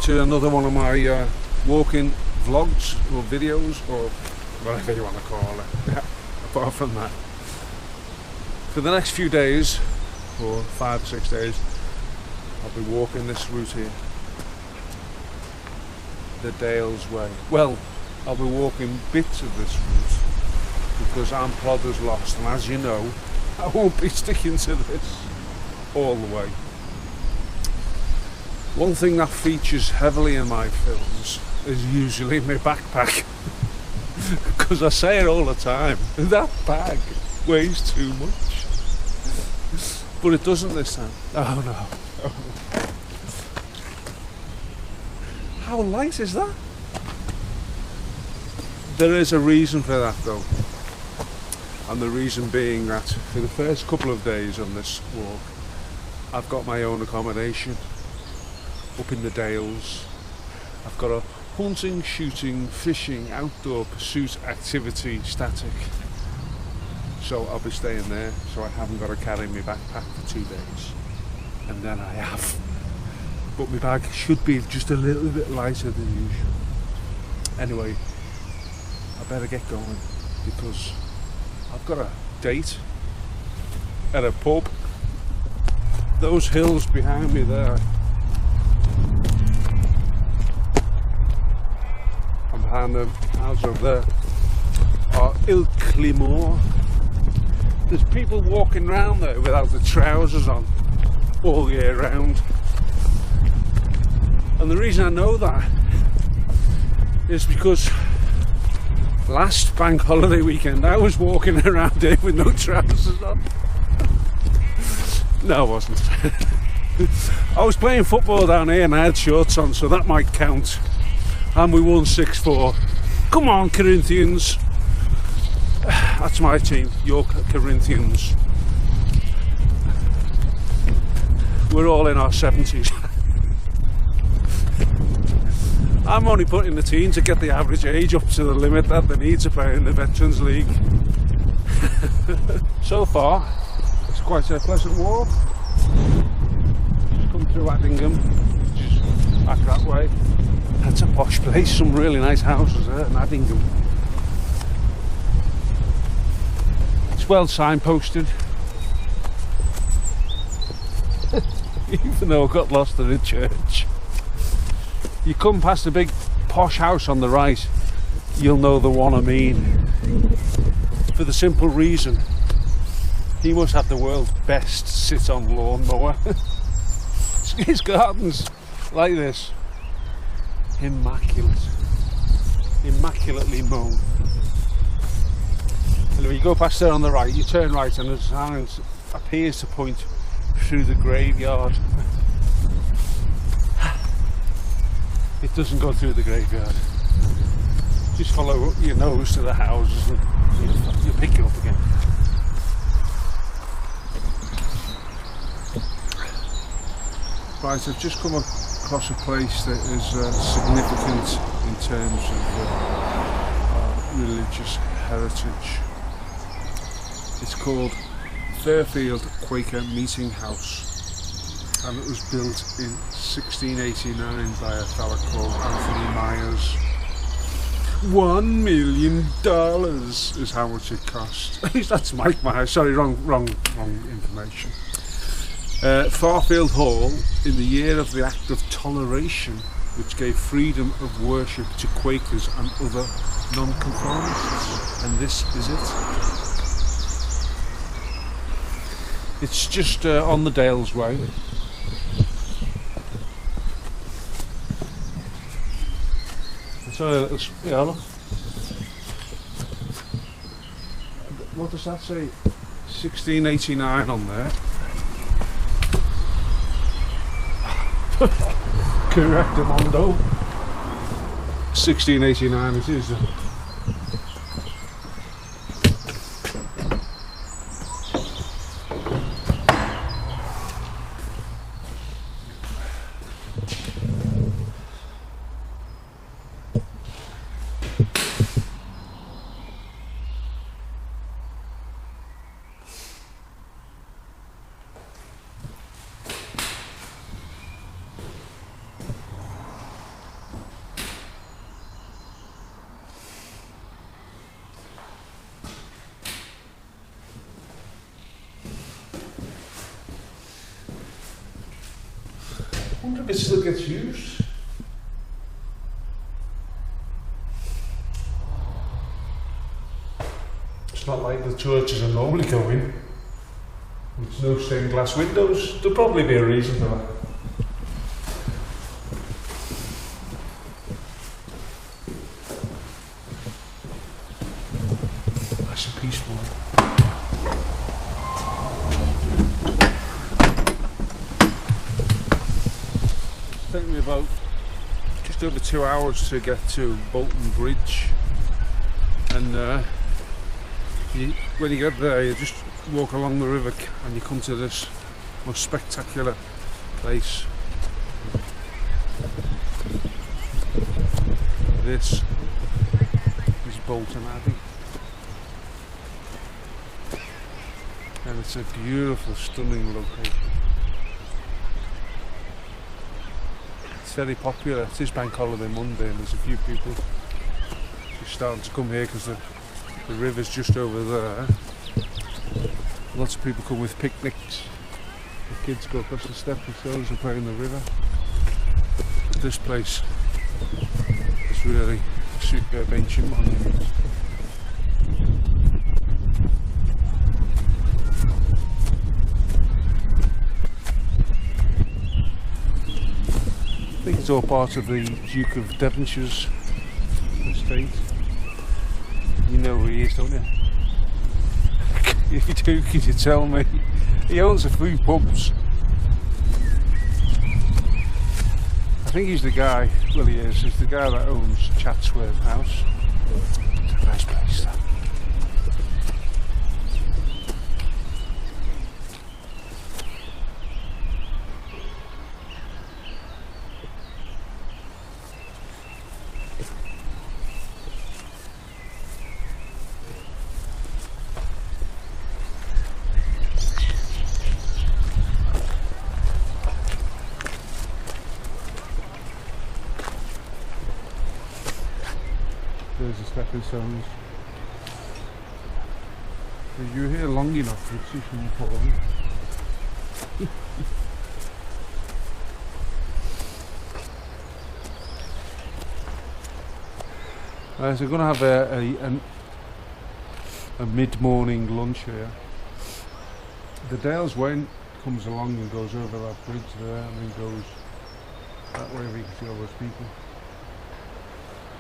to another one of my walking vlogs or videos or whatever you want to call it. Apart from that, for the next few days or 5 or 6 days I'll be walking this route here, the Dales Way. Well, I'll be walking bits of this route because I'm Plodders lost, and as you know, I won't be sticking to this all the way. One thing that features heavily in my films is usually my backpack. Because I say it all the time, that bag weighs too much. But it doesn't this time. Oh no. How light is that? There is a reason for that though. And the reason being that for the first couple of days on this walk, I've got my own accommodation up in the Dales. I've got a hunting, shooting, fishing, outdoor pursuit activity static. So I'll be staying there, so I haven't got to carry my backpack for 2 days. And then I have. But my bag should be just a little bit lighter than usual. Anyway, I better get going because I've got a date at a pub. Those hills behind me there, and behind the house over there, are Il Climor. There's people walking around there without the trousers on all year round. And the reason I know that is because last bank holiday weekend I was walking around here with no trousers on. No, I wasn't. I was playing football down here and I had shorts on, so that might count. And we won 6-4. Come on, Corinthians. That's my team, your Corinthians. We're all in our 70s. I'm only putting the team to get the average age up to the limit that they need to play in the Veterans League. So far, it's quite a pleasant walk. Just come through Addingham, which is back that way. That's a posh place, some really nice houses there in Addingham. It's well signposted. Even though I got lost in a church. You come past a big posh house on the right, you'll know the one I mean. For the simple reason, he must have the world's best sit-on lawnmower. His garden's like this. Immaculate. Immaculately mown. Anyway, you go past there on the right, you turn right and the sign appears to point through the graveyard. It doesn't go through the graveyard. Just follow your nose to the houses and you'll pick it up again. Right, I've just come across a place that is significant in terms of religious heritage. It's called Fairfield Quaker Meeting House. And it was built in 1689 by a fella called Anthony Myers. $1 million is how much it cost. At least that's Mike Myers. Sorry, wrong information. Fairfield Hall in the year of the Act of Toleration, which gave freedom of worship to Quakers and other non-conformists. And this is it. It's just on the Dales Way. So, yeah, look. What does that say? 1689 on there. Correct, Mondo. 1689 it is. wonder if it still gets used. It's not like the churches I normally go in. With no stained glass windows. There'll probably be a reason for that. Nice and peaceful. It's taken me about just over 2 hours to get to Bolton Bridge, and when you get there, you just walk along the river and you come to this most spectacular place. This is Bolton Abbey, and it's a beautiful, stunning location. It's very popular. It is Bank Holiday Monday, and there's a few people who starting to come here because the river's just over there. Lots of people come with picnics. The kids go across the stepping stones and play in the river. But this place is really a superb ancient monument. I think it's all part of the Duke of Devonshire's estate. You know who he is, don't you? If you do, could you tell me? He owns a few pubs. I think he's the guy, well he is, he's the guy that owns Chatsworth House. It's a nice place, that. There's the stepping stones. If you're here long enough, you'll see some falling. So we're going to have a mid-morning lunch here. The Dales Wain comes along and goes over that bridge there and then goes that way where you can see all those people.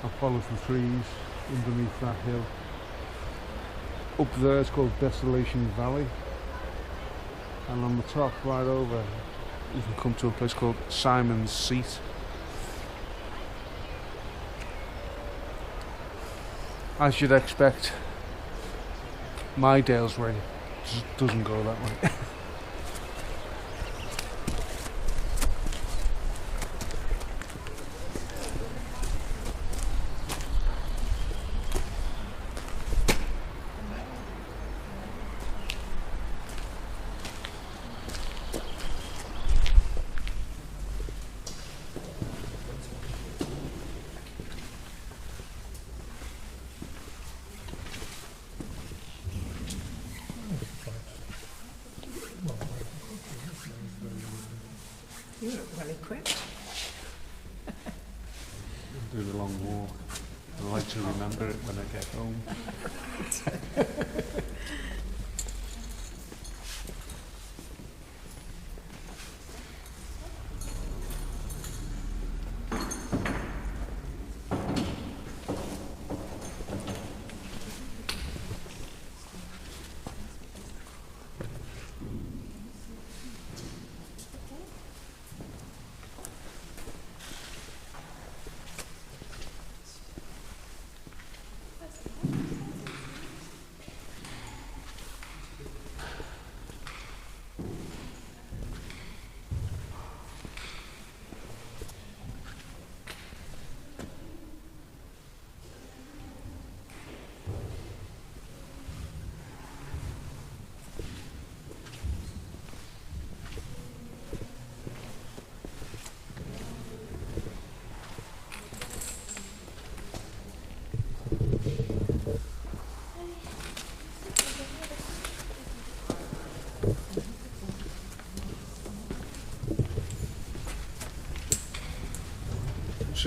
I'll follow some trees underneath that hill. Up there it's called Desolation Valley, and on the top right over you can come to a place called Simon's Seat. As you'd expect, my Dales Way doesn't go that way. You look well equipped. Do the long walk. I like to remember it when I get home.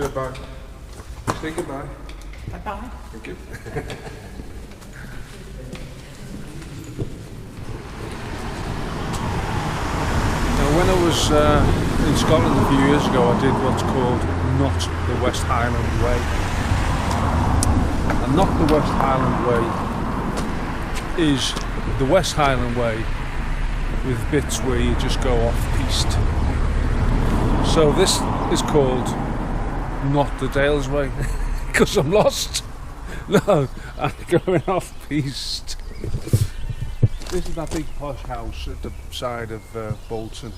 bye. Say goodbye. Bye-bye. Thank you. Now, when I was in Scotland a few years ago, I did what's called Not the West Highland Way. And Not the West Highland Way is the West Highland Way with bits where you just go off-piste. So this is called Not the Dales Way because I'm lost. No, I'm going off-piste. This is that big posh house at the side of Bolton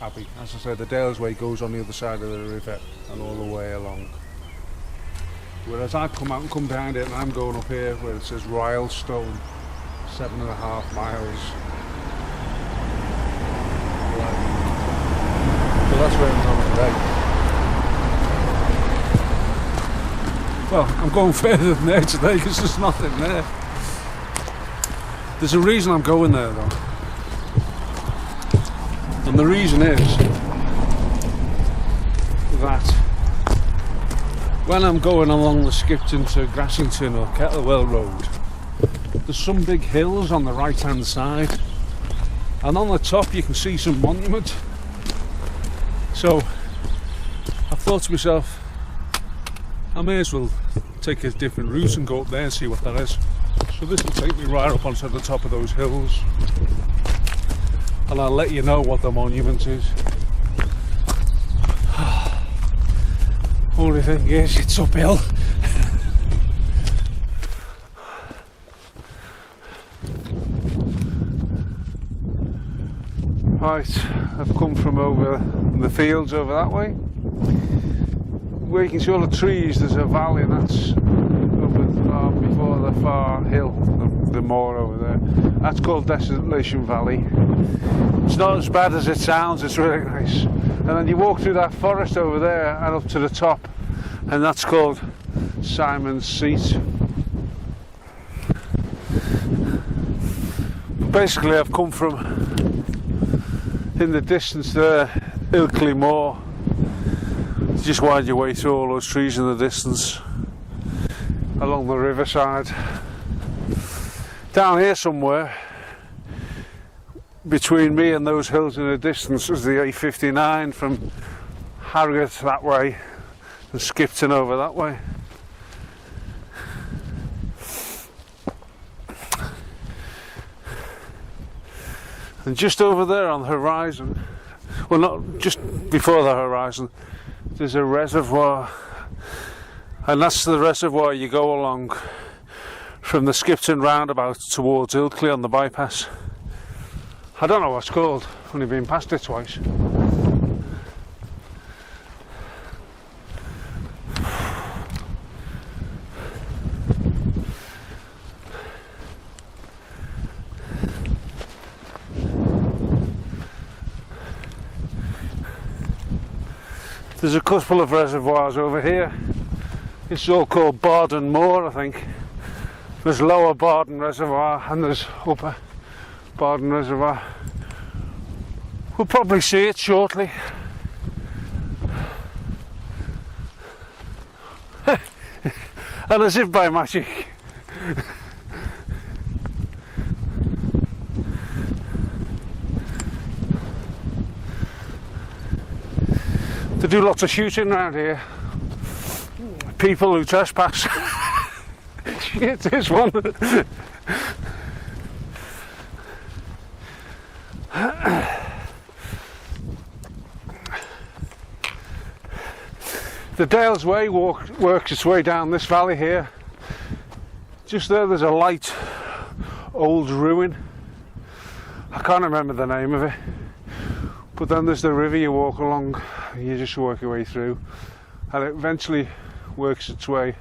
Abbey. As I said, the Dales Way goes on the other side of the river and all the way along. Whereas I come behind it and I'm going up here where it says Rylestone, 7.5 miles. Well, that's where I'm going today. Well, I'm going further than there today because there's nothing there. There's a reason I'm going there though. And the reason is that when I'm going along the Skipton to Grassington or Kettlewell Road, there's some big hills on the right hand side, and on the top you can see some monument. So I thought to myself, I may as well take a different route and go up there and see what that is. So this will take me right up onto the top of those hills, and I'll let you know what the monument is. Only thing is, it's uphill. Right, I've come from over in the fields over that way. Where you can see all the trees, there's a valley, and that's over before the far hill, the moor over there. That's called Desolation Valley. It's not as bad as it sounds, it's really nice. And then you walk through that forest over there and up to the top, and that's called Simon's Seat. Basically, I've come from, in the distance there, Ilkley Moor. You just wind your way through all those trees in the distance along the riverside. Down here somewhere between me and those hills in the distance is the A59 from Harrogate that way and Skipton over that way. And just over there on the horizon, well, not just before the horizon, there's a reservoir, and that's the reservoir you go along from the Skipton roundabout towards Ilkley on the bypass. I don't know what it's called, I've only been past it twice. There's a couple of reservoirs over here. It's all called Bardon Moor, I think. There's Lower Bardon Reservoir and there's Upper Bardon Reservoir. We'll probably see it shortly. And as if by magic. They do lots of shooting around here. People who trespass. Shit, this one. The Dales Way works its way down this valley here. Just there's a light old ruin. I can't remember the name of it. But then there's the river you walk along, you just work your way through, and it eventually works its way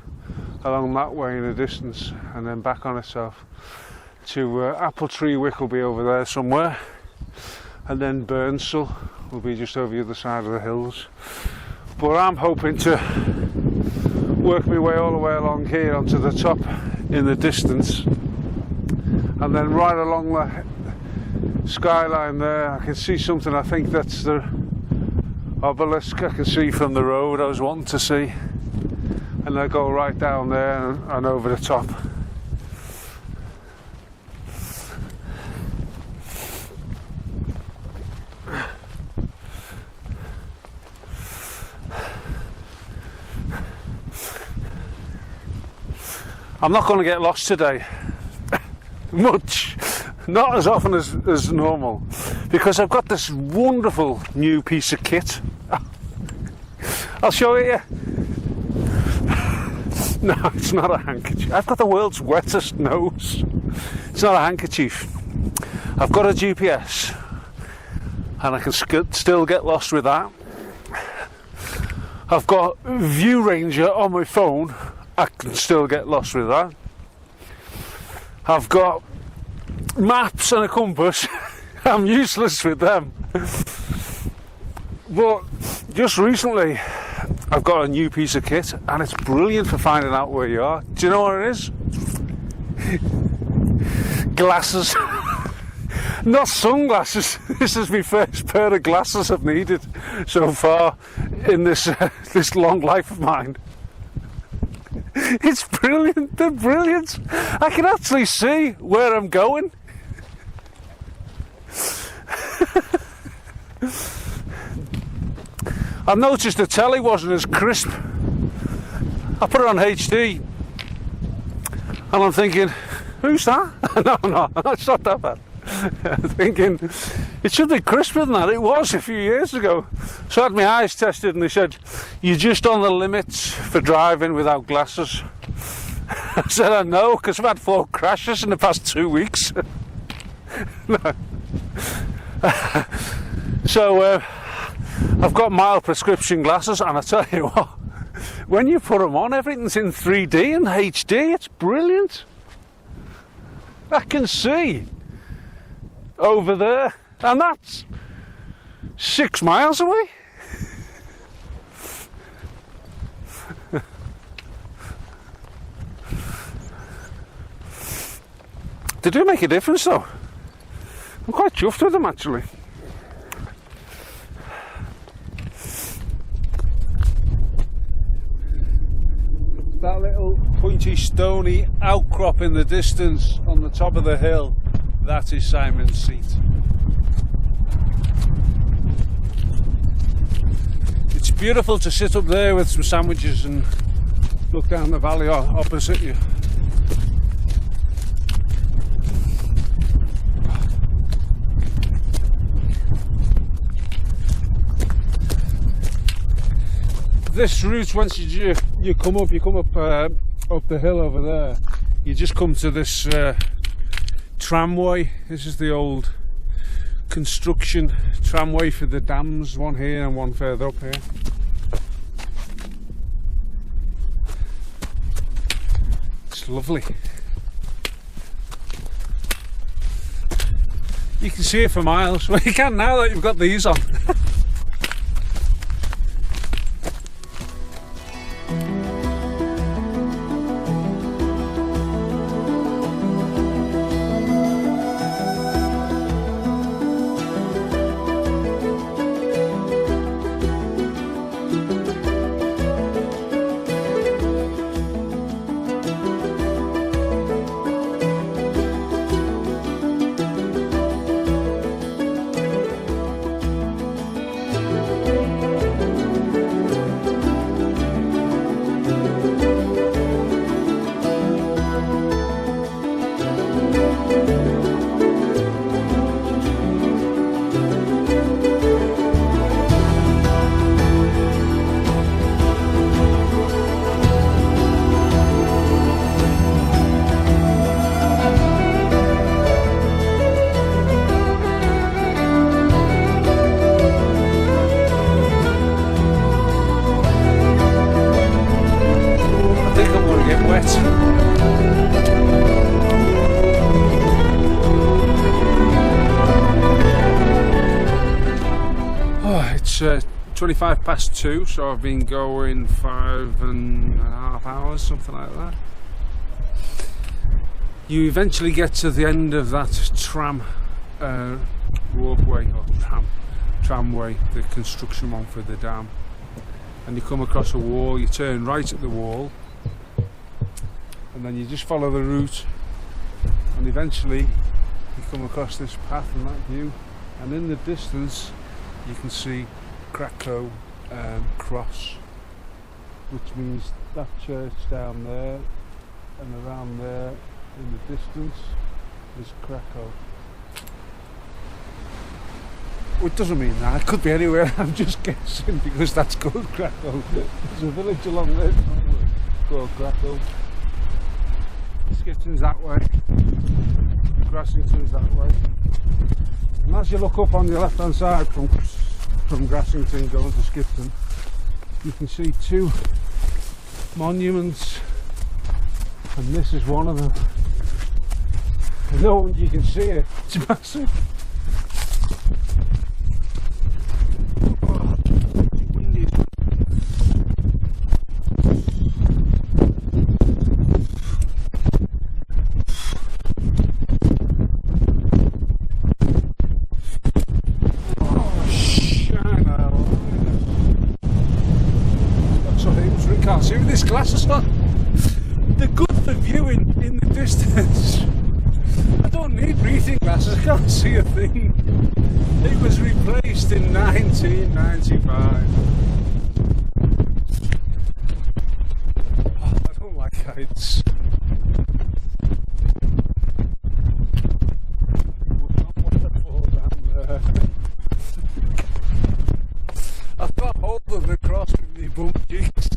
along that way in the distance and then back on itself to Apple Tree Wick will be over there somewhere, and then Burnsall will be just over the other side of the hills. But I'm hoping to work my way all the way along here onto the top in the distance, and then right along the skyline there I can see something. I think that's the obelisk I can see from the road I was wanting to see, and I go right down there and over the top. I'm not going to get lost today much, not as often as normal, because I've got this wonderful new piece of kit. I'll show it you. No, it's not a handkerchief. I've got the world's wettest nose. It's not a handkerchief. I've got a GPS and I can still get lost with that. I've got View Ranger on my phone. I can still get lost with that. I've got maps and a compass. I'm useless with them. But just recently I've got a new piece of kit and it's brilliant for finding out where you are. Do you know what it is? Glasses. Not sunglasses. This is my first pair of glasses I've needed so far in this this long life of mine. It's brilliant. They're brilliant. I can actually see where I'm going. I've noticed the telly wasn't as crisp. I put it on HD and I'm thinking, who's that? No, that's not that bad. I'm thinking, it should be crisper than that. It was a few years ago. So I had my eyes tested and they said, you're just on the limits for driving without glasses. I said, I know, because I've had 4 crashes in the past 2 weeks. So I've got mild prescription glasses, and I tell you what, when you put them on, everything's in 3D and HD. It's brilliant. I can see over there, and that's 6 miles away. They do make a difference though. I'm quite chuffed with them actually. That little pointy stony outcrop in the distance on the top of the hill, that is Simon's Seat. It's beautiful to sit up there with some sandwiches and look down the valley opposite you. This route, once you come up the hill over there, you just come to this tramway. This is the old construction tramway for the dams, one here and one further up here. It's lovely. You can see it for miles. Well, you can now that you've got these on. It's 25 past 2, so I've been going 5.5 hours, something like that. You eventually get to the end of that tram walkway, or tramway, the construction one for the dam, and you come across a wall, you turn right at the wall, and then you just follow the route, and eventually you come across this path and that view, and in the distance you can see Krakow Cross, which means that church down there and around there in the distance is Krakow. Well, it doesn't mean that, it could be anywhere, I'm just guessing because that's called Krakow. There's a village along there called Krakow. Skipton's that way, Grassington's that way. And as you look up on the left hand side from Grassington going to Skipton, you can see two monuments, and this is one of them. I know you can see it, it's massive. See with these glasses on, they're good for viewing in the distance. I don't need reading glasses, I can't see a thing. It was replaced in 1995. Oh, I don't like heights. I've got hold of the cross with the bum cheeks.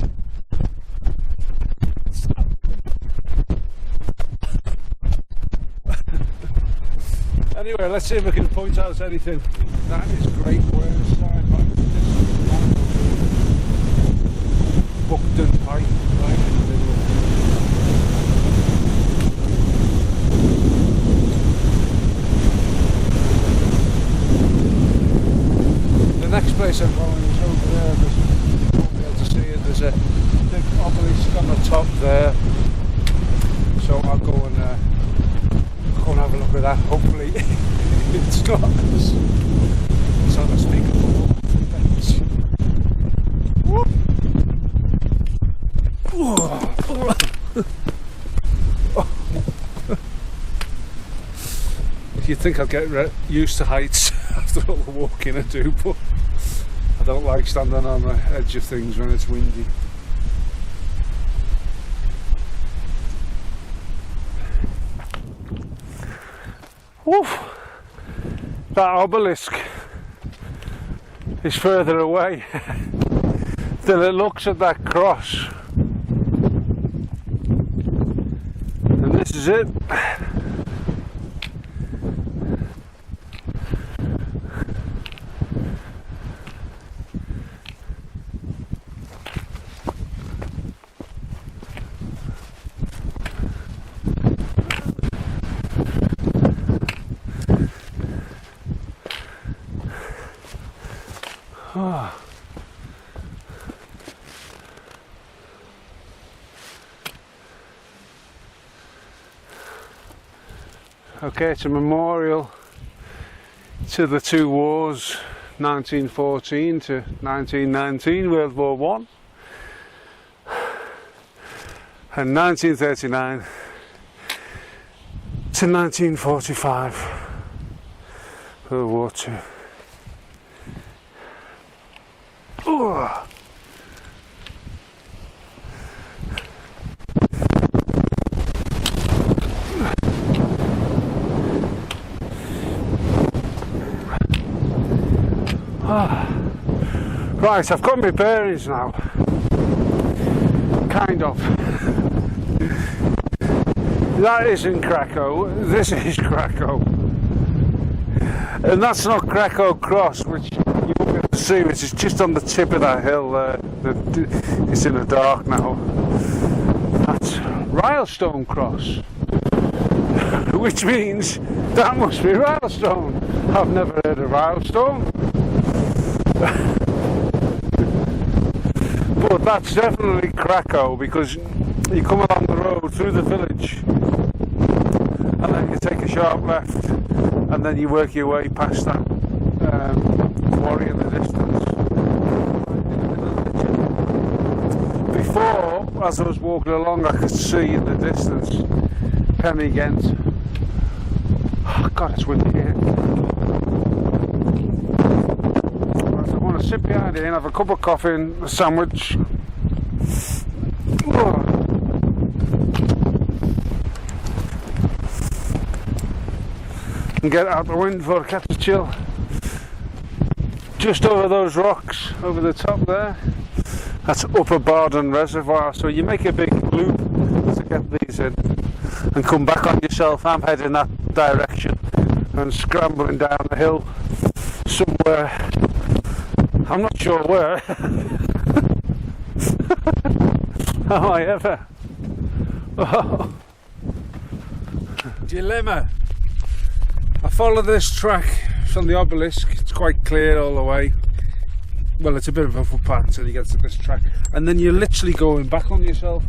Anyway, let's see if I can point out anything. That is Great Wales side, Buckton Pike, right in the middle. The next place I'm going is over there, but you won't be able to see it. There's a big obelisk on the top there, so I'll go and have a look at that. Hopefully it's not it's on a speakable bench. You'd think I'd get used to heights after all the walking I do, but I don't like standing on the edge of things when it's windy. Woof. That obelisk is further away than it looks at that cross, and this is it. Okay, it's a memorial to the two wars, 1914 to 1919, World War One, and 1939 to 1945, World War Two. Oh. Right, I've got my bearings now. Kind of. That isn't Krakow, this is Krakow. And that's not Krakow Cross, which you won't be able to see, which is just on the tip of that hill there. It's in the dark now. That's Rylestone Cross. Which means that must be Rylestone. I've never heard of Rylestone. But that's definitely Krakow, because you come along the road through the village and then you take a sharp left and then you work your way past that quarry in the distance. Before, as I was walking along, I could see in the distance Penny Ghent. Oh God, it's windy here. I want to sit behind here and have a cup of coffee and a sandwich. And get out the wind for a catch a chill. Just over those rocks, over the top there, that's Upper Bardon Reservoir. So you make a big loop to get these in and come back on yourself. I'm heading that direction and scrambling down the hill somewhere. I'm not sure where. Am I ever? Oh. Dilemma. I follow this track from the obelisk. It's quite clear all the way. Well, it's a bit of a footpath until you get to this track, and then you're literally going back on yourself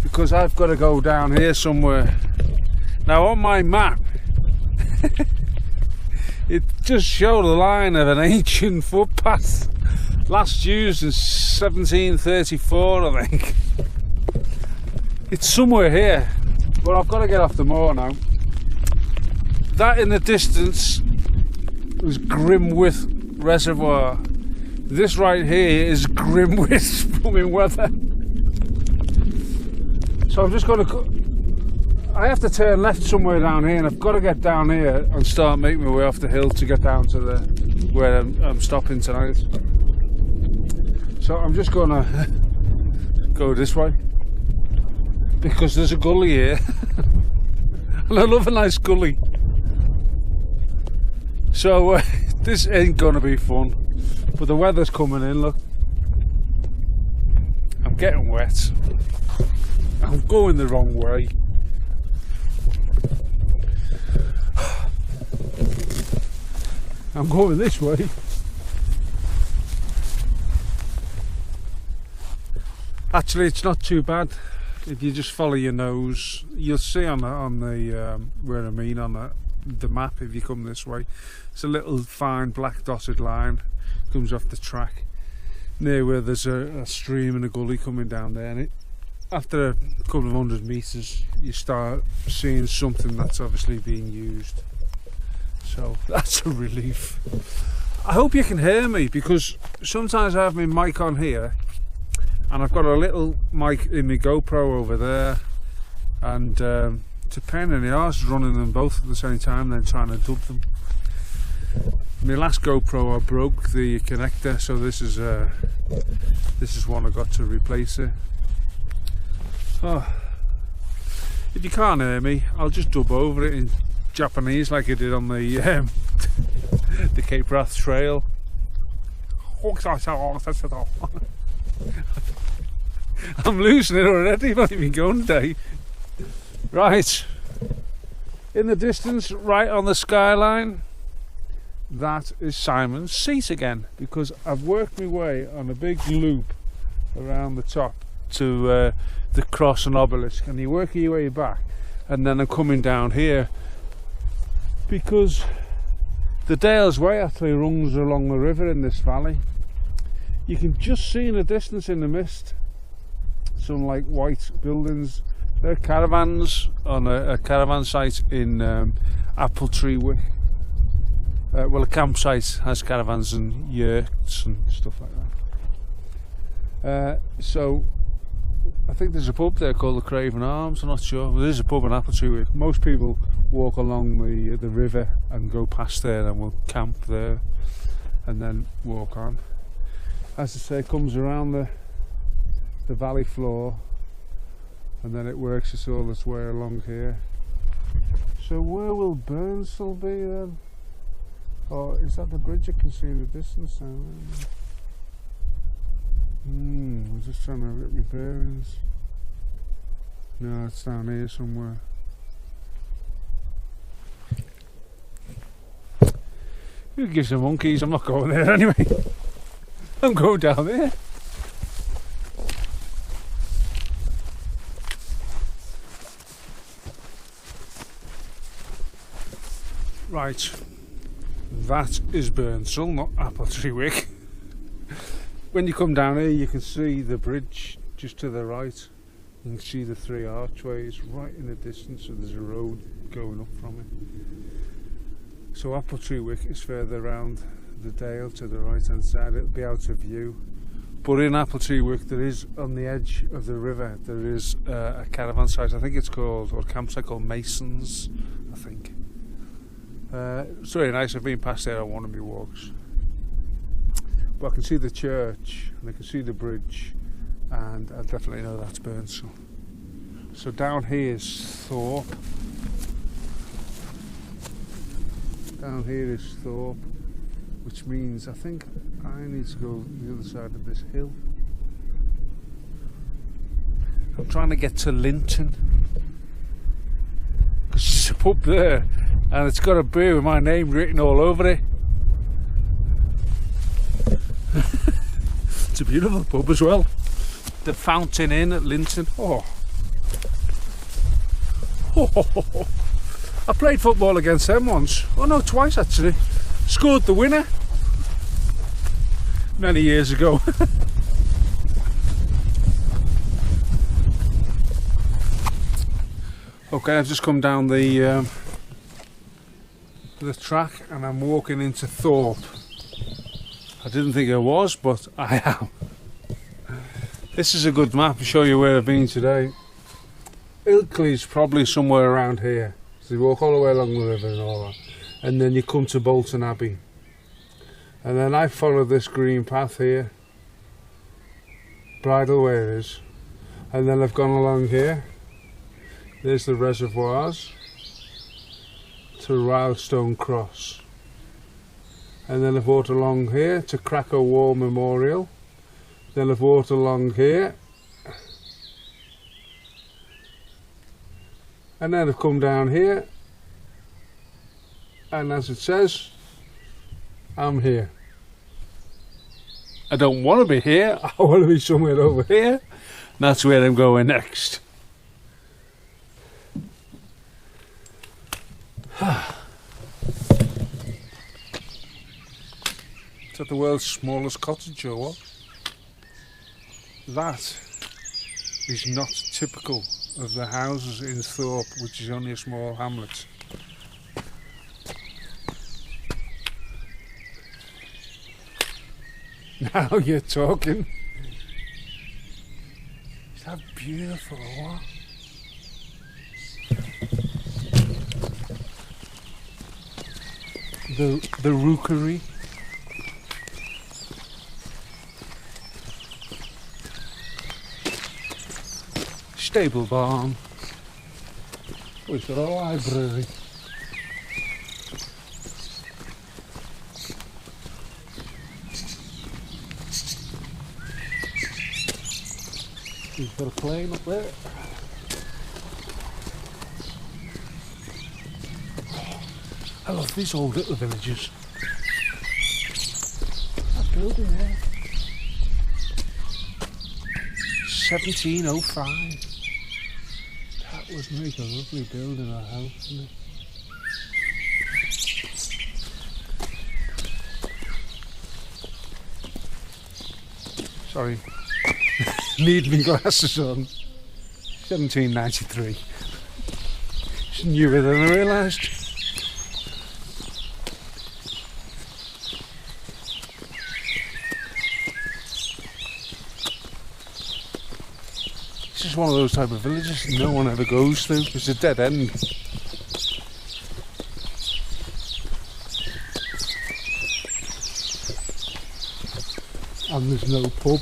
because I've got to go down here somewhere. Now on my map it just showed a line of an ancient footpath last used in 1734, I think. It's somewhere here, but I've got to get off the moor now. That in the distance was Grimwith Reservoir. This right here is Grimwith blooming weather. So I'm just going to... I have to turn left somewhere down here, and I've got to get down here and start making my way off the hill to get down to where I'm stopping tonight. So I'm just going to go this way because there's a gully here and I love a nice gully. So this ain't going to be fun, but the weather's coming in, look. I'm getting wet. I'm going the wrong way. I'm going this way. Actually, it's not too bad. If you just follow your nose, you'll see on the where I mean on the map. If you come this way, it's a little fine black dotted line comes off the track near where there's a stream and a gully coming down there, and after a couple of 100 meters you start seeing something that's obviously being used. So that's a relief. I hope you can hear me, because sometimes I have my mic on here and I've got a little mic in my GoPro over there, and it's a pain in the arse running them both at the same time then trying to dub them. My last GoPro I broke the connector, so this is one I got to replace it. Oh. If you can't hear me, I'll just dub over it in Japanese like I did on the the Cape Wrath Trail. I'm losing it already, I've not even going today. Right, in the distance, right on the skyline, that is Simon's Seat again, because I've worked my way on a big loop around the top to the cross and obelisk, and you work your way back, and then I'm coming down here because the Dales Way actually runs along the river in this valley. You can just see in the distance in the mist some like white buildings. There are caravans on a caravan site in Apple Tree Wick. Well, a campsite has caravans and yurts and stuff like that. So I think there's a pub there called the Craven Arms. I'm not sure. Well, there's a pub in Apple Tree Wick. Most people walk along the river and go past there, and we'll camp there and then walk on. As I say, it comes around the valley floor, and then it works its way along here. So where will Burnsall be then? Or is that the bridge I can see in the distance down there? I'm just trying to get my bearings. No, it's down here somewhere. Who gives the monkeys? I'm not going there anyway. I'm going down there. Right, That is Burnsall, not Appletree Wick. When you come down here, you can see the bridge just to the right. You can see the 3 archways right in the distance, and there's a road going up from it. So Appletree Wick is further around the dale to the right hand side. It'll be out of view. But in Appletree Wick, there is, on the edge of the river, there is a caravan site. I think it's called, or a campsite called Masons, I think. It's very nice. I've been past there on one of my walks. But I can see the church and I can see the bridge, and I definitely know that's Burnsall. So down here is Thorpe. Down here is Thorpe, which means I think I need to go the other side of this hill. I'm trying to get to Linton, because it's a pub there and it's got a beer with my name written all over it. It's a beautiful pub as well. The Fountain Inn at Linton. Oh. I played football against them once. Oh no, twice actually. Scored the winner many years ago. Okay, I've just come down the track and I'm walking into Thorpe. I didn't think I was, but I am. This is a good map to show you where I've been today. Ilkley's probably somewhere around here. So you walk all the way along the river and all that. And then you come to Bolton Abbey. And then I follow this green path here. Bridleway it is. And then I've gone along here. There's the reservoirs. To Rylestone Cross. And then I've walked along here to Cracow War Memorial. Then I've walked along here. And then I've come down here. And as it says, I'm here. I don't want to be here. I want to be somewhere over here. And that's where I'm going next. Is that the world's smallest cottage or what? That is not typical of the houses in Thorpe, which is only a small hamlet. Now you're talking. Is that beautiful or what? The rookery. Stable barn. We've got a library. We've got a plane up there. I love these old little villages. That building there. 1705. That would make a lovely building or house, wouldn't it? Sorry. Need me glasses on. 1793. It's newer than I realised. This is one of those type of villages no one ever goes through. It's a dead end. And there's no pub.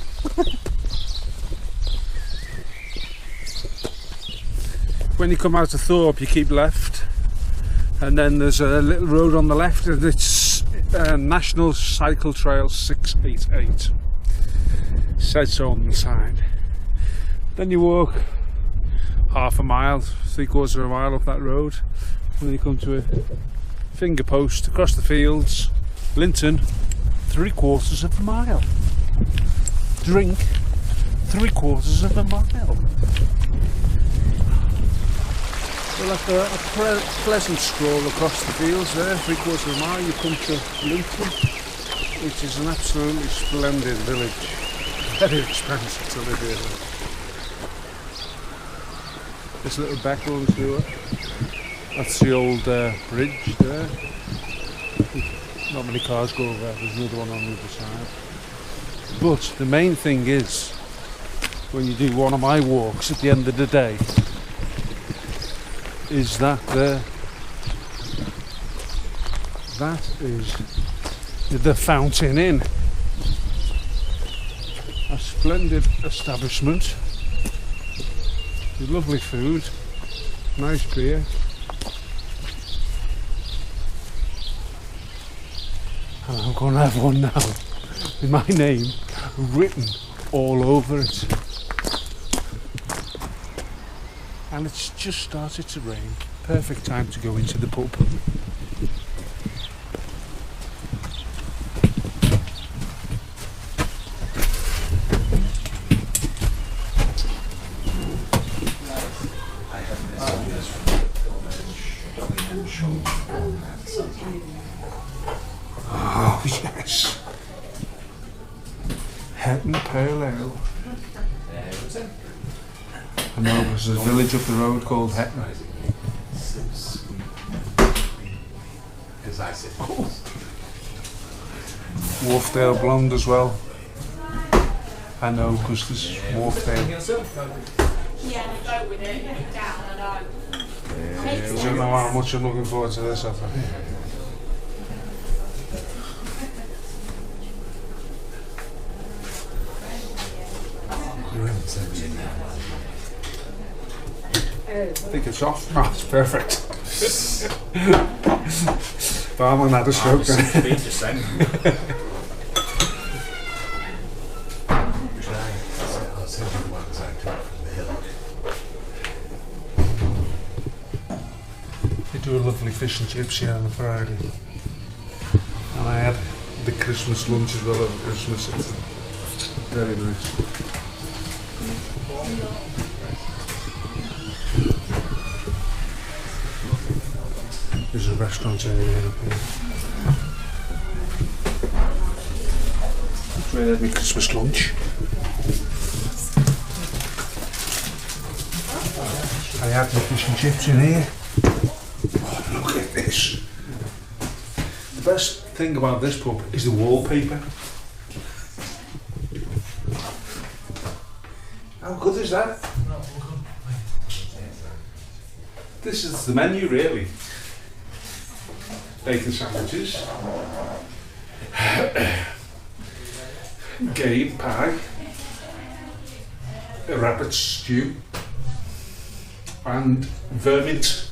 When you come out of Thorpe, you keep left, and then there's a little road on the left, and it's National Cycle Trail 688. Said so on the side. Then you walk half a mile, 3/4 of a mile up that road, and then you come to a finger post across the fields. Linton, 3/4 of a mile. Drink, 3/4 of a mile. Well, like a pleasant stroll across the fields there, 3/4 of a mile, you come to Luton, which is an absolutely splendid village. Very expensive to live here though. This little beck going through it. That's the old bridge there. Not many cars go over there, there's another one on the other side. But the main thing is, when you do one of my walks at the end of the day, is that there. That is the Fountain Inn. A splendid establishment with lovely food, nice beer. And I'm going to have one now with my name written all over it. And it's just started to rain. Perfect time to go into the pub. Oh yes. Hetton Pale Ale. I know there's a village up the road called Hetton. Cool. Wharfdale Blonde as well. I know, because there's Wharfdale. Yeah, go with it. Down, I know. I don't know how much I'm looking forward to this after. I think it's off. Oh, it's perfect. Barman had a stroke then. They do a lovely fish and chips here on a Friday. And I had the Christmas lunch as well over Christmas. It's very nice. There's a restaurant area up here. That's where I had my Christmas lunch. I had my fish and chips in here. Oh, look at this. The best thing about this pub is the wallpaper. How good is that? This is the menu really. Bacon sandwiches, game pie, a rabbit stew, and vermint.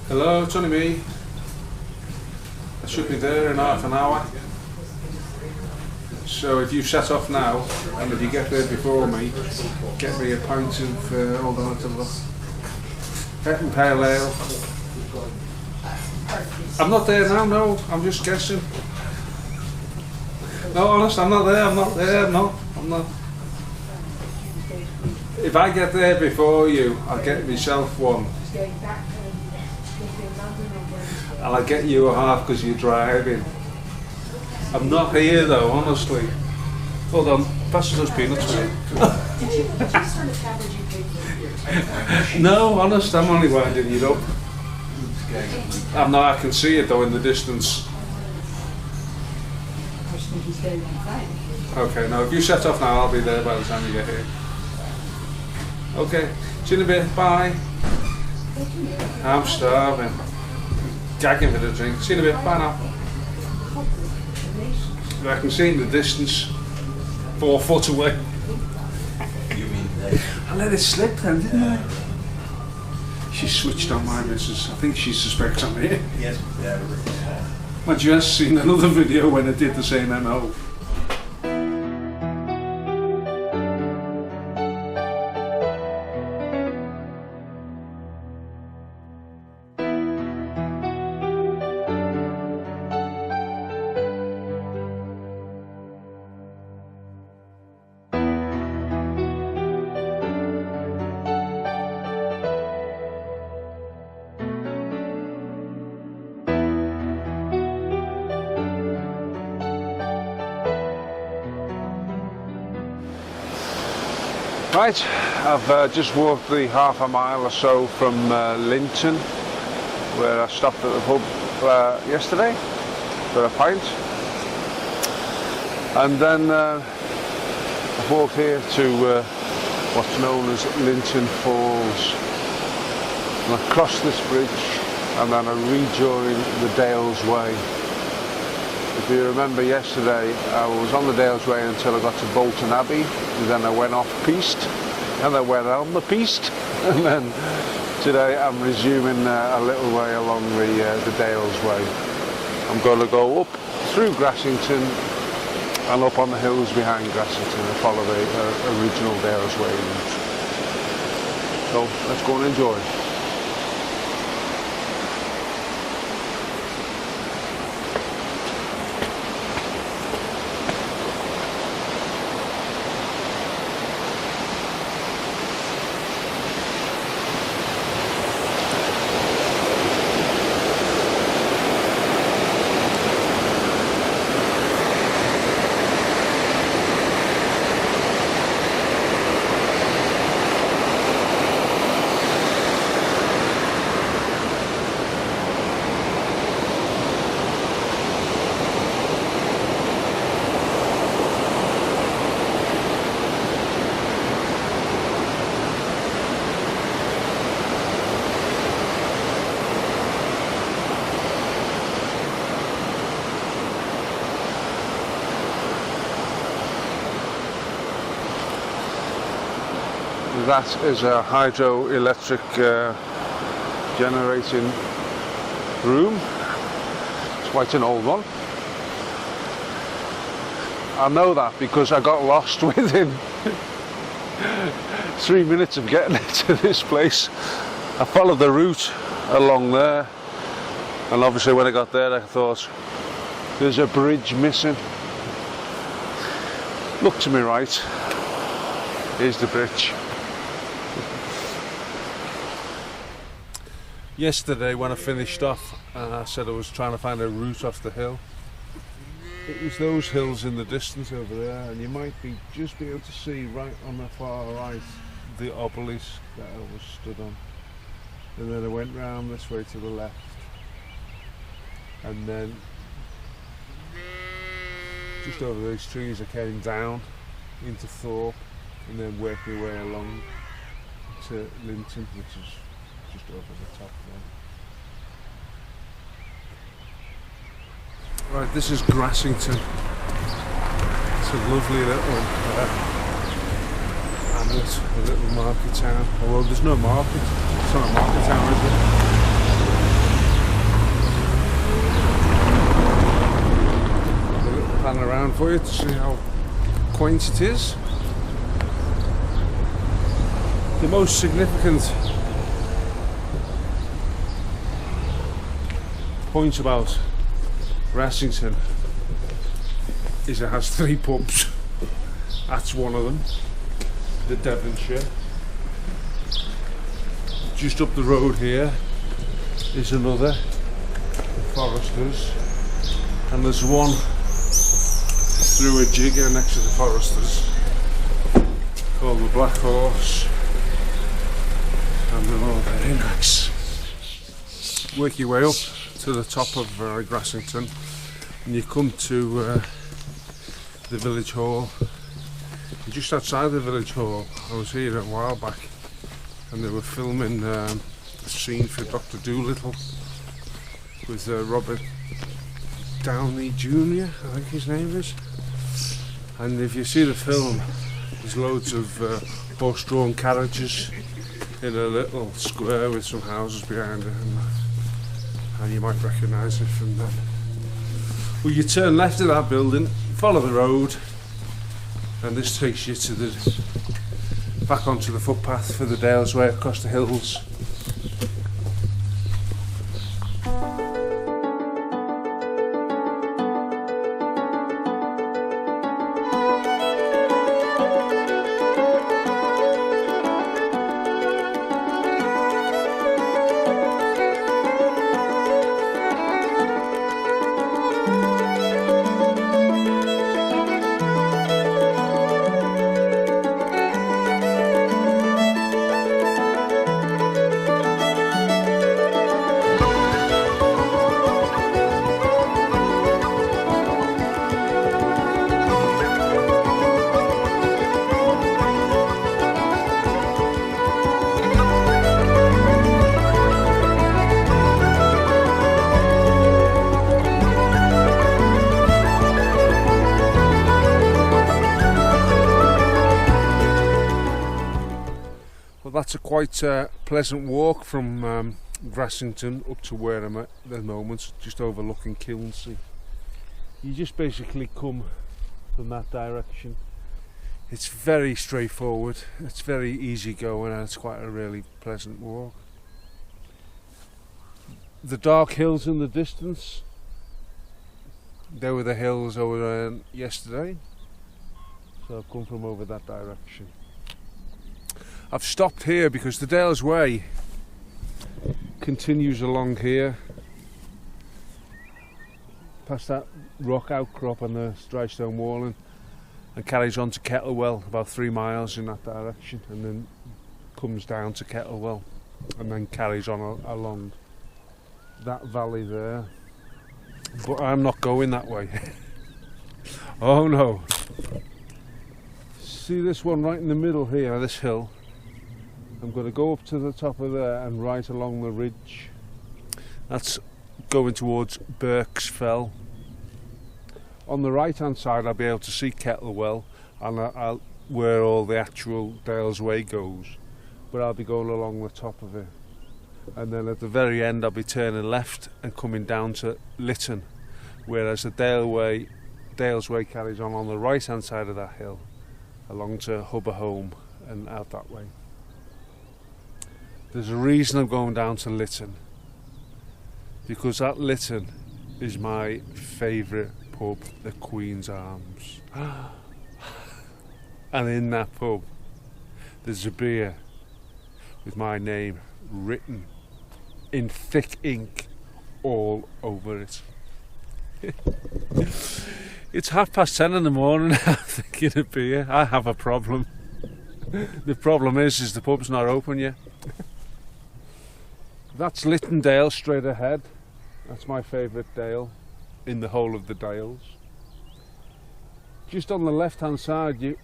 Hello, it's only me. I should be there in half an hour. So if you set off now, and if you get there before me, get me a pint of, hold on, let's have a look. Hetton Pale Ale. I'm not there now, no, I'm just guessing. No, honest, I'm not there, I'm not. If I get there before you, I'll get myself one. And I'll get you a half because you're driving. I'm not here though, honestly. Hold on, pass us those peanuts, mate. Did you start a tablet you paid for your No, honest, I'm only winding you up. I'm not, I can see it though in the distance. Okay, now if you set off now, I'll be there by the time you get here. Okay, see you in a bit, bye. I'm starving. Gagging for the drink. See you in a bit, bye now. I can see in the distance, 4 foot away. You mean I let it slip then, didn't I? She switched on my missus. I think she suspects I'm here. yes, yeah. But you have seen another video when I did the same MO. Right, I've just walked the half a mile or so from Linton, where I stopped at the pub yesterday for a pint, and then I've walked here to what's known as Linton Falls, and I crossed this bridge and then I rejoined the Dales Way. If you remember yesterday, I was on the Dales Way until I got to Bolton Abbey, and then I went off-piste, and I went on the piste, and then today I'm resuming a little way along the Dales Way. I'm going to go up through Grassington and up on the hills behind Grassington and follow the original Dales Way route. So let's go and enjoy. That is a hydroelectric generating room. It's quite an old one. I know that because I got lost within 3 minutes of getting to this place. I followed the route along there, and obviously when I got there I thought there's a bridge missing. Look to me right, here's the bridge. Yesterday when I finished off, I said I was trying to find a route off the hill. It was those hills in the distance over there, and you might just be able to see right on the far right the obelisk that I was stood on. And then I went round this way to the left, and then just over those trees I came down into Thorpe, and then worked my way along to Linton, which is just over the top there. Right, this is Grassington. It's a lovely little hamlet, a little market town. Although there's no market, it's not a market town, is it? A little pan around for you to see how quaint it is. The most significant point about Grassington is it has 3 pubs. That's one of them, the Devonshire. Just up the road here is another, the Foresters, and there's one through a jigger next to the Foresters called the Black Horse, and they're all very nice. Work your way up to the top of Grassington, and you come to the village hall. And just outside the village hall, I was here a while back, and they were filming a scene for Dr. Dolittle with Robert Downey Jr., I think his name is. And if you see the film, there's loads of horse-drawn carriages in a little square with some houses behind it, and you might recognise it from that. Well, you turn left of that building, follow the road, and this takes you to back onto the footpath for the Dales Way across the hills. that's a quite pleasant walk from Grassington up to where I'm at the moment, just overlooking Kilnsea. You just basically come from that direction. It's very straightforward, it's very easy going, and it's quite a really pleasant walk. The dark hills in the distance, they were the hills I was on yesterday, so I've come from over that direction. I've stopped here because the Dales Way continues along here, past that rock outcrop on the dry stone walling, and carries on to Kettlewell, about 3 miles in that direction, and then comes down to Kettlewell, and then carries on along that valley there. But I'm not going that way. Oh no. See this one right in the middle here, this hill? I'm going to go up to the top of there and right along the ridge. That's going towards Burke's Fell. On the right hand side I'll be able to see Kettlewell and where all the actual Dales Way goes, but I'll be going along the top of it, and then at the very end I'll be turning left and coming down to Lytton, whereas the Dales Way carries on the right hand side of that hill along to Hubberholme and out that way. There's a reason I'm going down to Lytton, because that Lytton is my favourite pub, the Queen's Arms. And in that pub there's a beer with my name written in thick ink all over it. It's 10:30 in the morning. I'm thinking of beer. I have a problem. The problem is the pub's not open yet. That's Lytton Dale straight ahead. That's my favourite dale in the whole of the Dales. Just on the left hand side you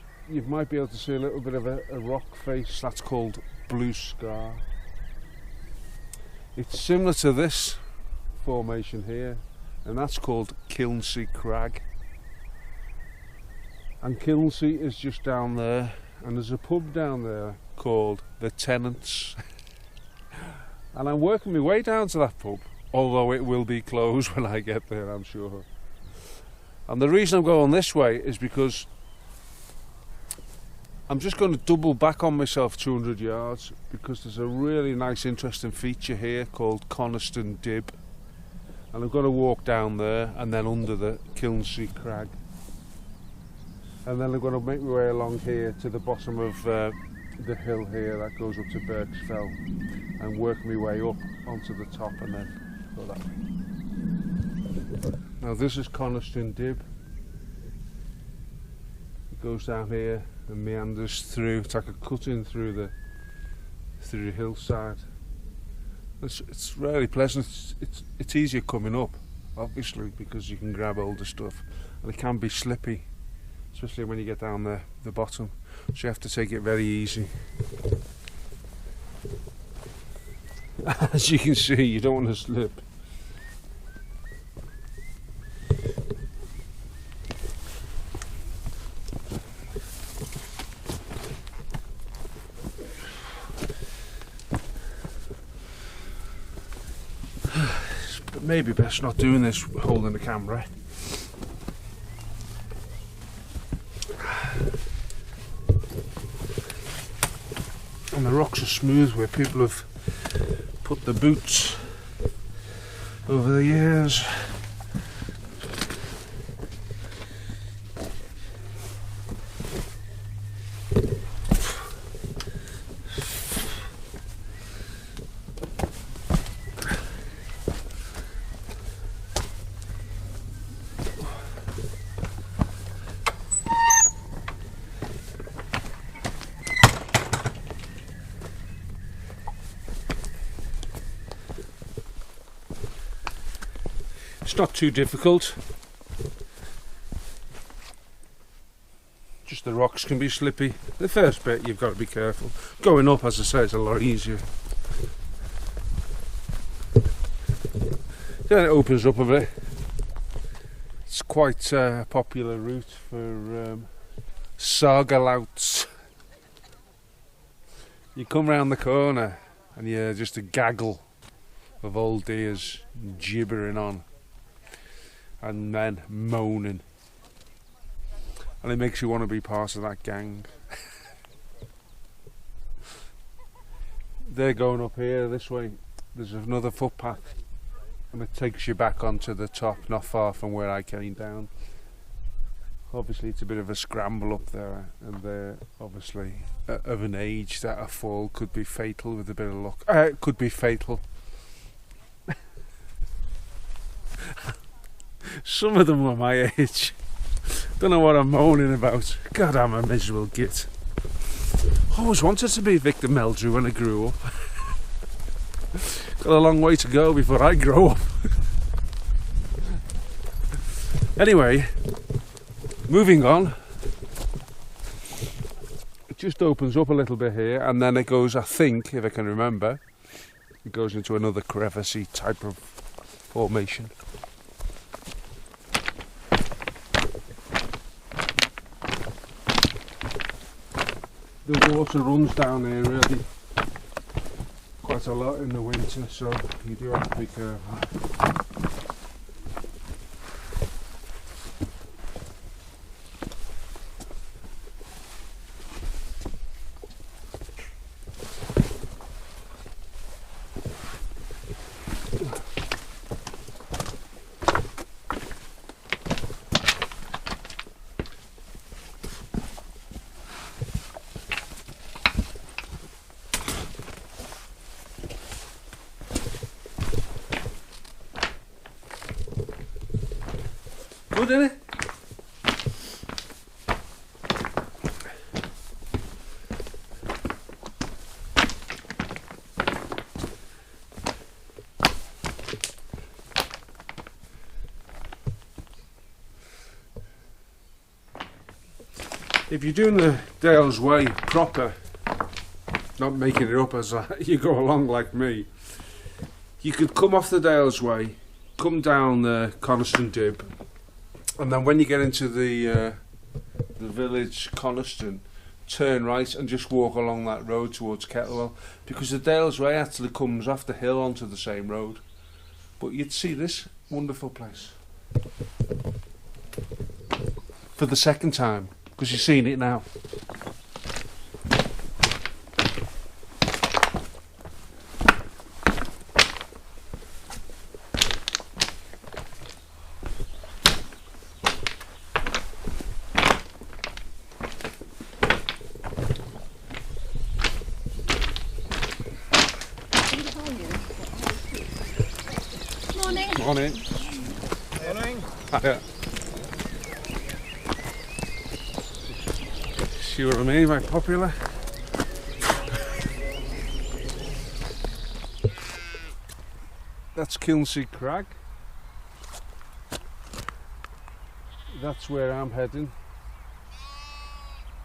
might be able to see a little bit of a rock face. That's called Blue Scar. It's similar to this formation here, and that's called Kilnsea Crag. And Kilnsea is just down there, and there's a pub down there called The Tenants. And I'm working my way down to that pub, although it will be closed when I get there, I'm sure. And the reason I'm going this way is because I'm just going to double back on myself 200 yards, because there's a really nice interesting feature here called Coniston Dip, and I'm going to walk down there and then under the Kilnsea Crag, and then I'm going to make my way along here to the bottom of the hill here that goes up to Burke's Fell, and work my way up onto the top and then go that way. Now this is Coniston Dip. It goes down here and meanders through. It's like a cut-in through the hillside. It's really pleasant. It's easier coming up, obviously, because you can grab older stuff, and it can be slippy, especially when you get down the bottom, so you have to take it very easy. As you can see, you don't want to slip. But maybe best not doing this holding the camera. And the rocks are smooth where people have put the boots over the years. It's not too difficult. Just the rocks can be slippy. The first bit you've got to be careful. Going up, as I say, is a lot easier. Then it opens up a bit. It's quite a popular route for saga louts. You come round the corner and you're just a gaggle of old dears gibbering on and men moaning, and it makes you want to be part of that gang. They're going up here this way. There's another footpath and it takes you back onto the top, not far from where I came down. Obviously it's a bit of a scramble up there, and they're obviously of an age that a fall could be fatal with a bit of luck. It could be fatal. Some of them were my age. Don't know what I'm moaning about. God, I'm a miserable git. Always wanted to be Victor Meldrew when I grew up. Got a long way to go before I grow up. Anyway, moving on. It just opens up a little bit here, and then it goes, I think, if I can remember, it goes into another crevicey type of formation. The water runs down here really quite a lot in the winter, so you do have to be careful. Good, isn't it? If you're doing the Dale's Way proper, not making it up as you go along like me, you could come off the Dale's Way, come down the Coniston Dip, and then when you get into the village Coniston, turn right and just walk along that road towards Kettlewell, because the Dale's Way actually comes off the hill onto the same road. But you'd see this wonderful place for the second time, because you've seen it now. Morning. Morning. Hiya. See what I mean by popular? That's Kilnsea Crag. That's where I'm heading.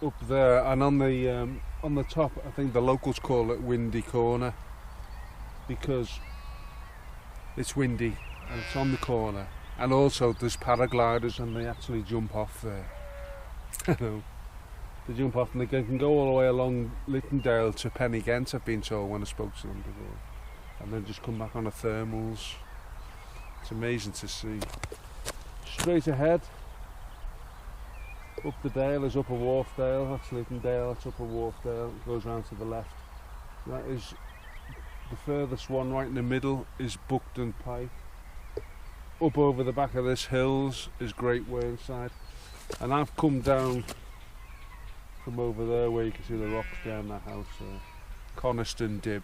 Up there, and on the top, I think the locals call it Windy Corner, because it's windy and it's on the corner, and also there's paragliders and they actually jump off there. I know. They jump off and they can go all the way along Littendale to Pennygent, I've been told when I spoke to them before, and then just come back on the thermals. It's amazing to see. Straight ahead, up the dale is Upper Wharfdale, that's Littendale, that's Upper Wharfdale, it goes round to the left. That is the furthest one. Right in the middle is Buckton Pike. Up over the back of this hills is Great Whernside, and I've come down from over there where you can see the rocks down that house there, Coniston Dip.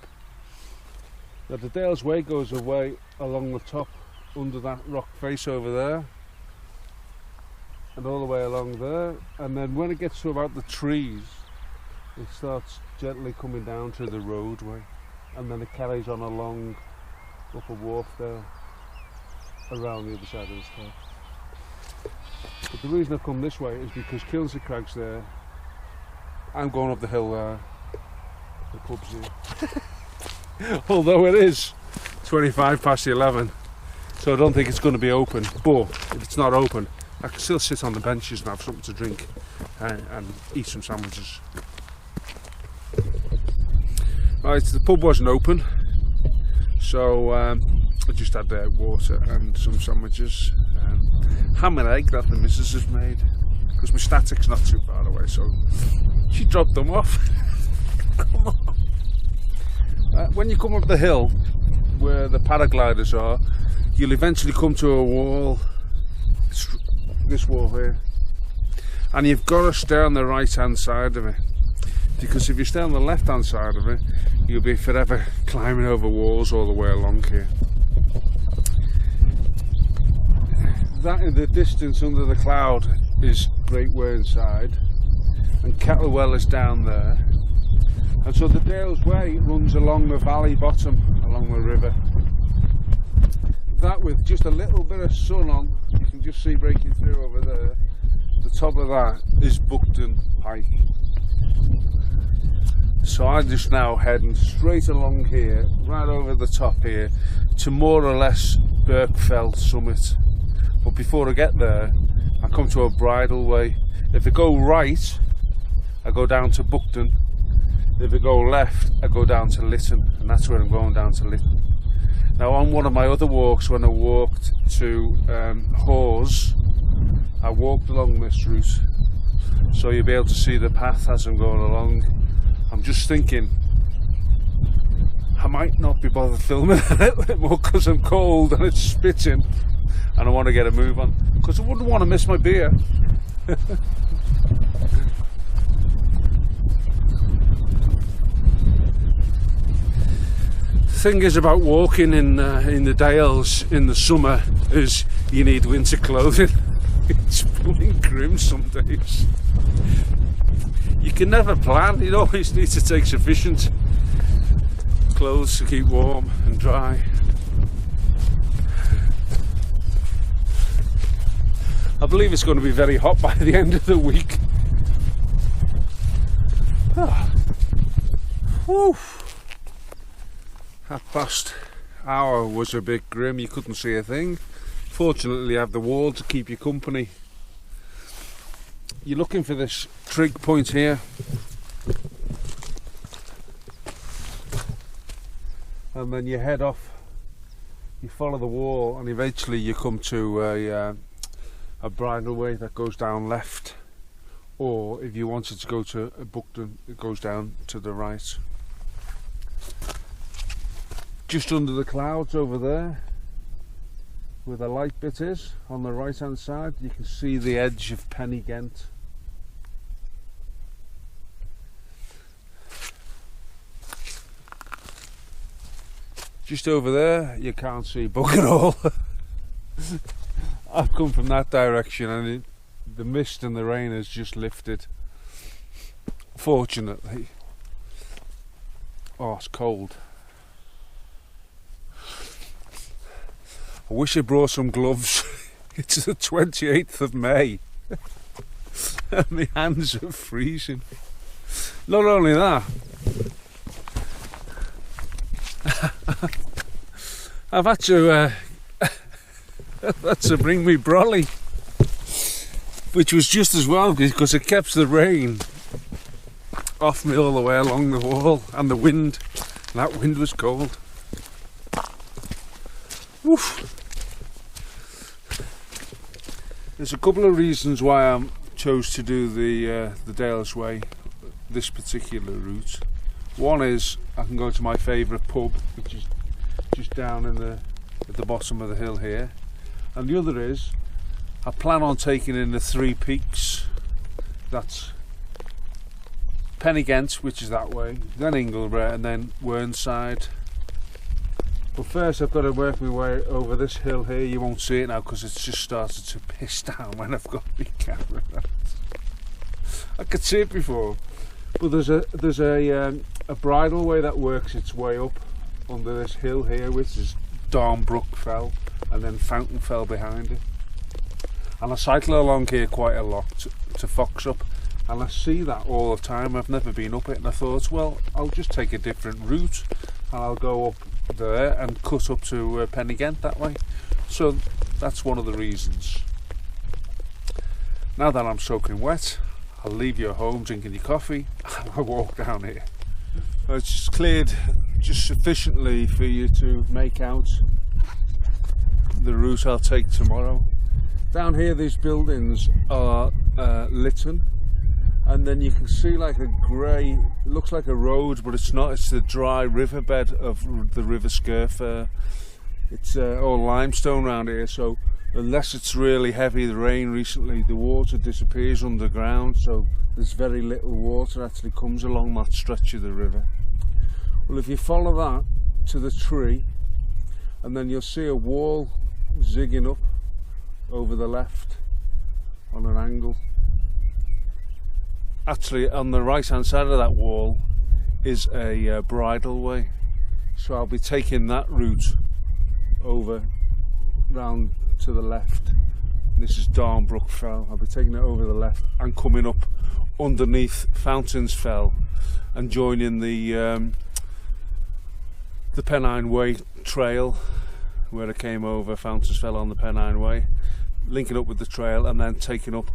Now the Dale's Way goes away along the top under that rock face over there and all the way along there, and then when it gets to about the trees it starts gently coming down to the roadway, and then it carries on along Upper Wharfdale around the other side of this town. But the reason I've come this way is because Kilnsea Crag's there, I'm going up the hill there, the pub's here. Although it is 11, so I don't think it's going to be open, but if it's not open I can still sit on the benches and have something to drink and eat some sandwiches. Right, the pub wasn't open, so I just had water and some sandwiches, ham and egg that the missus has made, because my static's not too far away, so she dropped them off. Come on. When you come up the hill where the paragliders are, you'll eventually come to a wall, this wall here, and you've got to stay on the right hand side of it, because if you stay on the left hand side of it, you'll be forever climbing over walls all the way along here. That in the distance under the cloud is Great Whernside, and Kettlewell is down there, and so the Dales Way runs along the valley bottom, along the river. That, with just a little bit of sun on, you can just see breaking through over there, the top of that is Buckton Pike. So I'm just now heading straight along here, right over the top here, to more or less Birkfell summit. But before I get there, I come to a bridle way. If I go right, I go down to Buckton. If I go left, I go down to Lytton, and that's where I'm going, down to Lytton. Now, on one of my other walks, when I walked to Hawes, I walked along this route, so you'll be able to see the path as I'm going along. I'm just thinking, I might not be bothered filming a little bit more because I'm cold and it's spitting, and I want to get a move on, because I wouldn't want to miss my beer. The thing is about walking in the Dales in the summer is you need winter clothing. It's blooming grim some days. You can never plan, you always need to take sufficient clothes to keep warm and dry. I believe it's going to be very hot by the end of the week. Oh. Whew. 1:30 was a bit grim, you couldn't see a thing. Fortunately, you have the wall to keep you company. You're looking for this trig point here, and then you head off, you follow the wall, and eventually you come to a bridle way that goes down left, or if you wanted to go to Buckton, it goes down to the right. Just under the clouds over there, where the light bit is, on the right hand side, you can see the edge of Pennygent. Just over there, you can't see bugger all. I've come from that direction, and the mist and the rain has just lifted, fortunately. Oh, it's cold. I wish I brought some gloves. It's the 28th of May and my hands are freezing. Not only that, I've had to bring me brolly, which was just as well because it kept the rain off me all the way along the wall, and the wind, and that wind was cold. Oof. There's a couple of reasons why I chose to do the Dales Way, this particular route. One is I can go to my favourite pub, which is just down at the bottom of the hill here, and the other is I plan on taking in the 3 peaks. That's Pennygent, which is that way, then Ingleborough, and then Whernside. But first I've got to work my way over this hill here. You won't see it now because it's just started to piss down when I've got my camera out. I could see it before, but there's a bridle way that works its way up under this hill here, which is Darnbrook Fell, and then Fountain Fell behind it. And I cycle along here quite a lot to Foxup, and I see that all the time. I've never been up it, and I thought, well, I'll just take a different route and I'll go up there and cut up to Pennygent that way. So that's one of the reasons. Now that I'm soaking wet, I'll leave you at home drinking your coffee and I'll walk down here. It's just cleared just sufficiently for you to make out the route I'll take tomorrow. Down here these buildings are Lytton, and then you can see like a grey, it looks like a road but it's not, it's the dry riverbed of the River Skirfair. It's all limestone around here, so unless it's really heavy the rain recently, the water disappears underground, so there's very little water actually comes along that stretch of the river. Well, if you follow that to the tree, and then you'll see a wall zigging up over the left on an angle. Actually, on the right hand side of that wall is a bridle way, so I'll be taking that route over round to the left. This is Darnbrook Fell. I'll be taking it over the left and coming up underneath Fountains Fell and joining the Pennine Way trail where I came over Fountains Fell on the Pennine Way, linking up with the trail and then taking up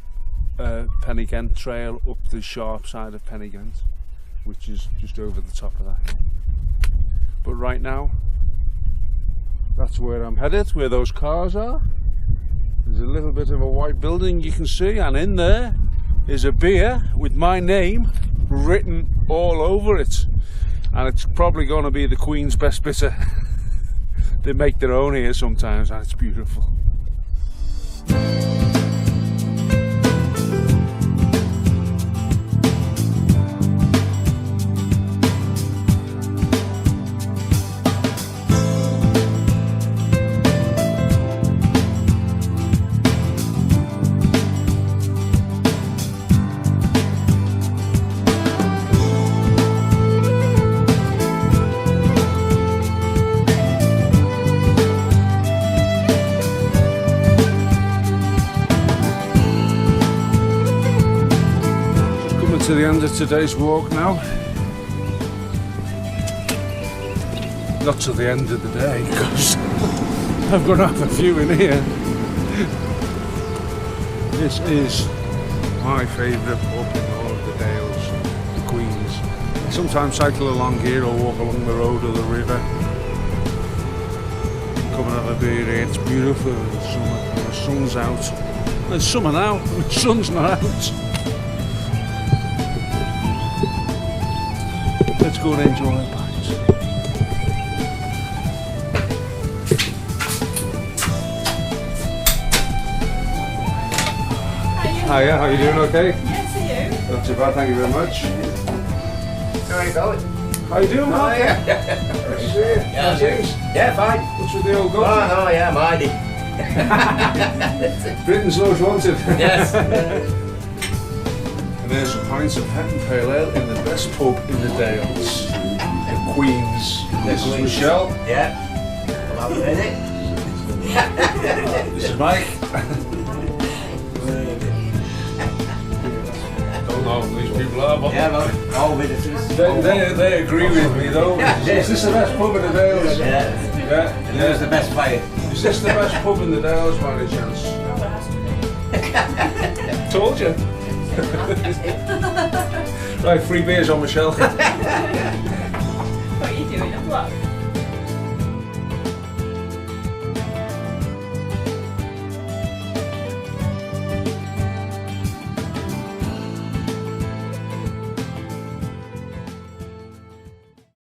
Pennygent trail up the sharp side of Pennygent, which is just over the top of that hill. But right now, that's where I'm headed, where those cars are. There's a little bit of a white building you can see, and in there is a beer with my name written all over it. And it's probably going to be the Queen's Best Bitter. They make their own here sometimes, and it's beautiful. To the end of today's walk now. Not to the end of the day, because I've got to have a few in here. This is my favourite pub in all of the Dales, the Queen's. I sometimes cycle along here or walk along the road or the river. Come and have a beer here. It's beautiful in the summer. The sun's out. It's summer now, and the sun's not out. Let's go and enjoy a pint. Hiya, how you doing? Okay? Yes, are you? Not too bad, thank you very much. How are you going? How you doing, Mark? Yeah. Nice to see you. Yeah, How's things? Yeah, fine. What's with the old Oh, goatee? no, yeah, mighty. Britain's most wanted. Yes. And there's a pint of Hetton Pale Ale in the best pub in the Dales, the Queen's. This is Michelle. Yeah. Well, I'm ready. This is Mike. Don't know who these people are, but Yeah, well, all visitors. they agree with me though. Is this the best pub in the Dales? Yeah. Yeah. And there's the best player. Is this the best pub in the Dales by any chance? Told you. Right, free beers on Michelle. What are you doing? A vlog?